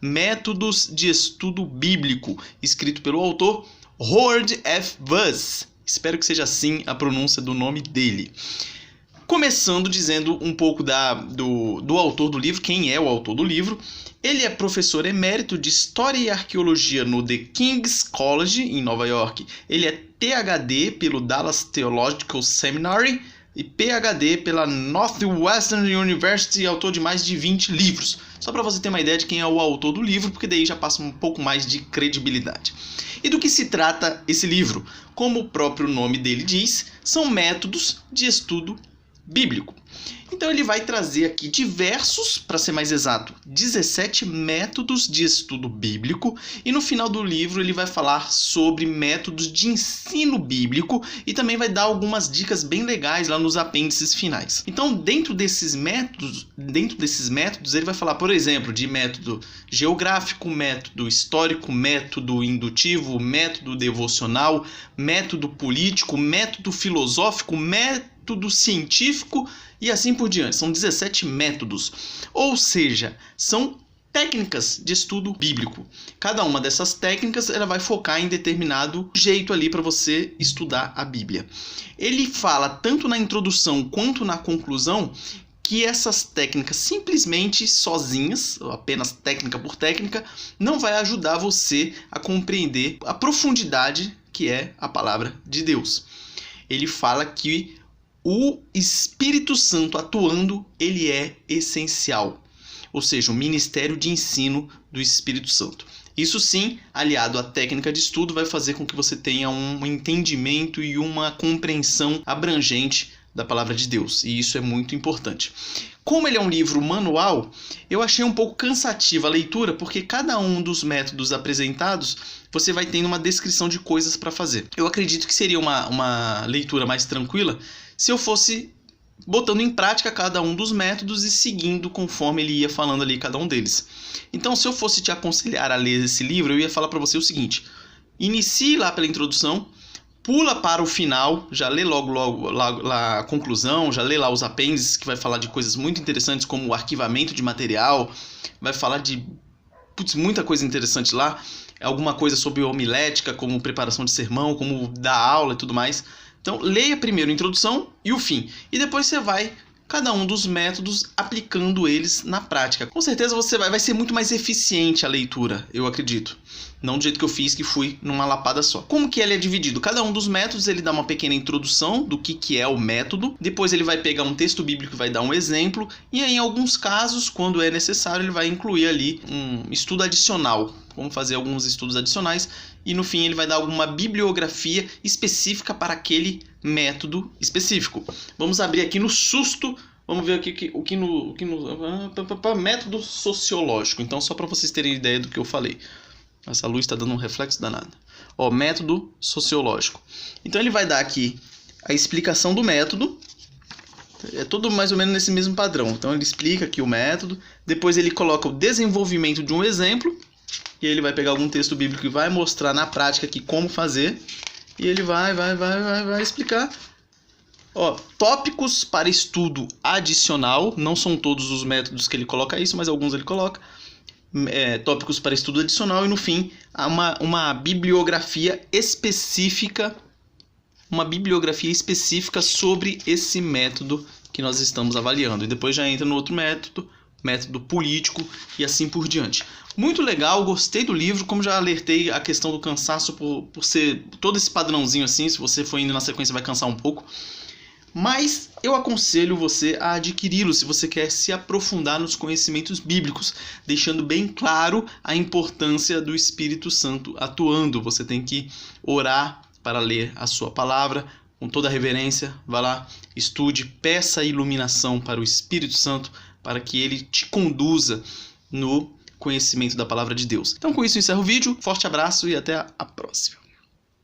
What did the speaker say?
Métodos de Estudo Bíblico, escrito pelo autor Howard F. Wuss. Espero que seja assim a pronúncia do nome dele. Começando dizendo um pouco do autor do livro, quem é o autor do livro. Ele é professor emérito de História e Arqueologia no The King's College, em Nova York. Ele é PhD pelo Dallas Theological Seminary e PhD pela Northwestern University, autor de mais de 20 livros. Só para você ter uma ideia de quem é o autor do livro, porque daí já passa um pouco mais de credibilidade. E do que se trata esse livro? Como o próprio nome dele diz, são métodos de estudo bíblico. Então ele vai trazer aqui diversos, para ser mais exato, 17 métodos de estudo bíblico, e no final do livro ele vai falar sobre métodos de ensino bíblico e também vai dar algumas dicas bem legais lá nos apêndices finais. Então dentro desses métodos ele vai falar, por exemplo, de método geográfico, método histórico, método indutivo, método devocional, método político, método filosófico, método científico e assim por diante. São 17 métodos, ou seja, são técnicas de estudo bíblico. Cada uma dessas técnicas ela vai focar em determinado jeito ali para você estudar a Bíblia. Ele fala tanto na introdução quanto na conclusão que essas técnicas simplesmente sozinhas, apenas técnica por técnica, não vai ajudar você a compreender a profundidade que é a palavra de Deus. Ele fala que o Espírito Santo atuando, ele é essencial. Ou seja, o ministério de ensino do Espírito Santo. Isso sim, aliado à técnica de estudo, vai fazer com que você tenha um entendimento e uma compreensão abrangente da palavra de Deus. E isso é muito importante. Como ele é um livro manual, eu achei um pouco cansativa a leitura, porque cada um dos métodos apresentados, você vai tendo uma descrição de coisas para fazer. Eu acredito que seria uma leitura mais tranquila se eu fosse botando em prática cada um dos métodos e seguindo conforme ele ia falando ali cada um deles. Então, se eu fosse te aconselhar a ler esse livro, eu ia falar para você o seguinte: inicie lá pela introdução, pula para o final, já lê logo lá a conclusão, já lê lá os apêndices, que vai falar de coisas muito interessantes como o arquivamento de material, vai falar de muita coisa interessante lá, alguma coisa sobre homilética, como preparação de sermão, como dar aula e tudo mais. Então, leia primeiro a introdução e o fim. E depois você vai, cada um dos métodos, aplicando eles na prática. Com certeza você vai ser muito mais eficiente a leitura, eu acredito. Não do jeito que eu fiz, que fui numa lapada só. Como que ele é dividido? Cada um dos métodos, ele dá uma pequena introdução do que é o método. Depois ele vai pegar um texto bíblico e vai dar um exemplo. E aí, em alguns casos, quando é necessário, ele vai incluir ali um estudo adicional. Vamos fazer alguns estudos adicionais. E no fim ele vai dar alguma bibliografia específica para aquele método específico. Vamos abrir aqui no susto. Vamos ver aqui método sociológico. Então, só para vocês terem ideia do que eu falei. Essa luz está dando um reflexo danado. Ó, método sociológico. Então ele vai dar aqui a explicação do método. É tudo mais ou menos nesse mesmo padrão. Então ele explica aqui o método. Depois ele coloca o desenvolvimento de um exemplo. E ele vai pegar algum texto bíblico e vai mostrar na prática aqui como fazer. E ele vai explicar. Ó, tópicos para estudo adicional. Não são todos os métodos que ele coloca isso, mas alguns ele coloca. Tópicos para estudo adicional. E no fim, uma bibliografia específica. Uma bibliografia específica sobre esse método que nós estamos avaliando. E depois já entra no outro método político e assim por diante. Muito legal, gostei do livro, como já alertei a questão do cansaço por ser todo esse padrãozinho assim, se você for indo na sequência vai cansar um pouco. Mas eu aconselho você a adquiri-lo se você quer se aprofundar nos conhecimentos bíblicos, deixando bem claro a importância do Espírito Santo atuando. Você tem que orar para ler a sua palavra, com toda a reverência, vá lá, estude, peça iluminação para o Espírito Santo, para que ele te conduza no conhecimento da palavra de Deus. Então com isso eu encerro o vídeo, forte abraço e até a próxima.